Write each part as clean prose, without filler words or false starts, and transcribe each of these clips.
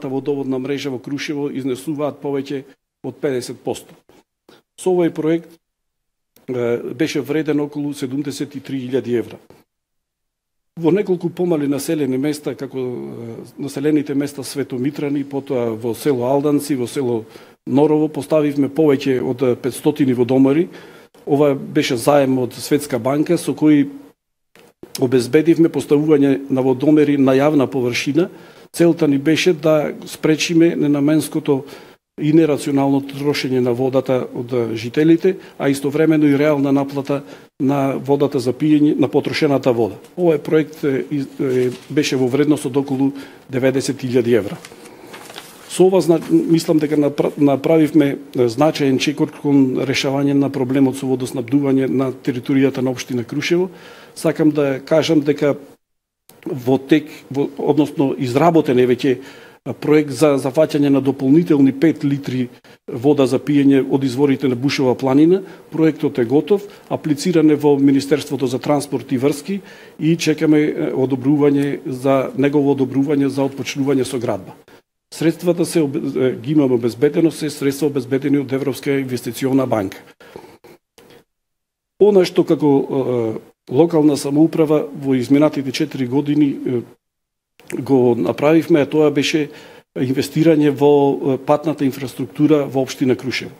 водоводна мрежа во Крушево изнесуваат повеќе од 50%. Со овој проект беше вреден околу 73.000 евра. Во неколку помали населени места, како населените места Светомитрани, потоа во село Алданци, во село Норово, поставивме повеќе од 500 водомери. Ова беше заем од Светска банка, со кој обезбедивме поставување на водомери на јавна површина. Целта ни беше да спречиме ненаменското и нерационалното трошење на водата од жителите, а истовремено и реална наплата на водата за пиење, на потрошената вода. Овој проект беше во вредност од околу 90.000 евра. Со ова мислам дека направивме значаен чекор кон решавање на проблемот со водоснабдување на територијата на општина Крушево. Сакам да кажам дека односно изработен е веќе проект за зафаќање на дополнителни 5 литри вода за пиење од изворите на Бушова планина. Проектот е готов, аплициран е во Министерството за транспорт и врски и чекаме негово одобрување за отпочнување со градба. Средствата ги имаме обезбедено, се средства обезбедени од Европска инвестициона банка. Она што како локална самоуправа во изминатите 4 години го направивме, а тоа беше инвестирање во патната инфраструктура во општина Крушево.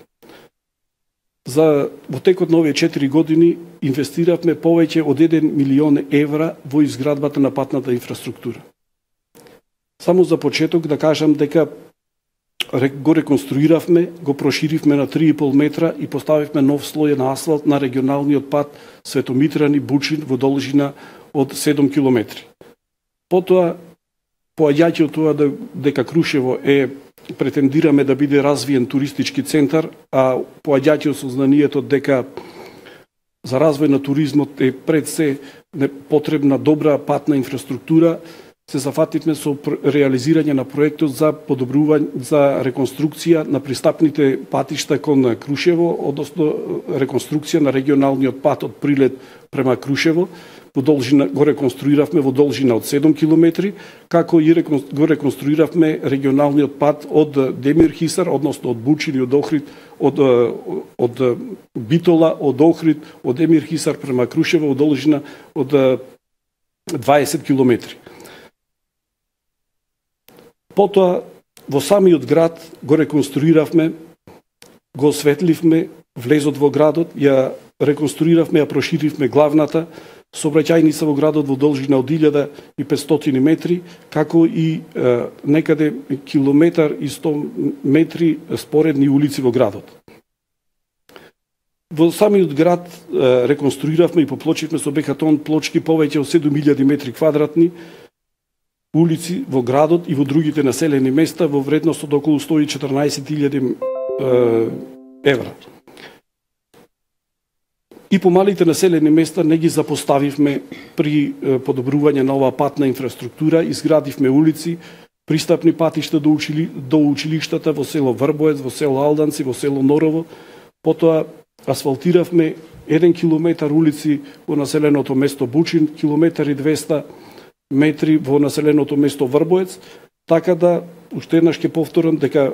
Во текот на овие 4 години инвестиравме повеќе од 1 милион евра во изградбата на патната инфраструктура. Само за почеток да кажам дека го реконструиравме, го проширивме на 3,5 метра и поставивме нов слој на асфалт на регионалниот пат Светомитрани Бучин во должина од 7 километри. Потоа, поаѓајќи од тоа дека Крушево претендираме да биде развиен туристички центар, а поаѓајќи од сознанието дека за развој на туризмот е пред се потребна добра патна инфраструктура, се зафативме со реализирање на проектот за подобрување, за реконструкција на пристапните патишта кон Крушево, односно реконструкција на регионалниот пат од Прилеп према Крушево. Го реконструиравме во должина од 7 километри, како и го реконструиравме регионалниот пат од Демир Хисар, односно од Бучин и од Охрид, од Битола, од Охрид, од Демир Хисар према Крушево во должина од 20 километри. Потоа, во самиот град го реконструиравме, го осветливме влезот во градот, ја реконструиравме, ја проширивме главната сообраќајница во градот во должина од 1500 метри, како и некаде километар и 100 метри споредни улици во градот. Во самиот град реконструиравме и поплочивме со бекатон плочки повеќе од 7000 метри квадратни улици во градот и во другите населени места во вредност од околу 114.000 евра. И по малите населени места не ги запоставивме при подобрување на оваа патна инфраструктура, изградивме улици, пристапни патишта до училиштата во село Врбоец, во село Алданци, во село Норово. Потоа асфалтиравме 1 километар улици во населеното место Бучин, 1,2 метри во населеното место Врбоец, така да уште еднаш ќе повторам дека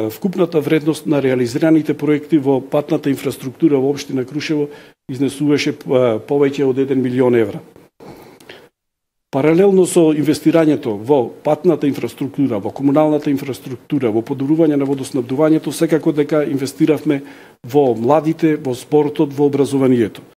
вкупната вредност на реализираните проекти во патната инфраструктура во општина Крушево изнесуваше повеќе од 1 милион евра. Паралелно со инвестирањето во патната инфраструктура, во комуналната инфраструктура, во подобрување на водоснабдувањето, секако дека инвестиравме во младите, во спортот, во образованието.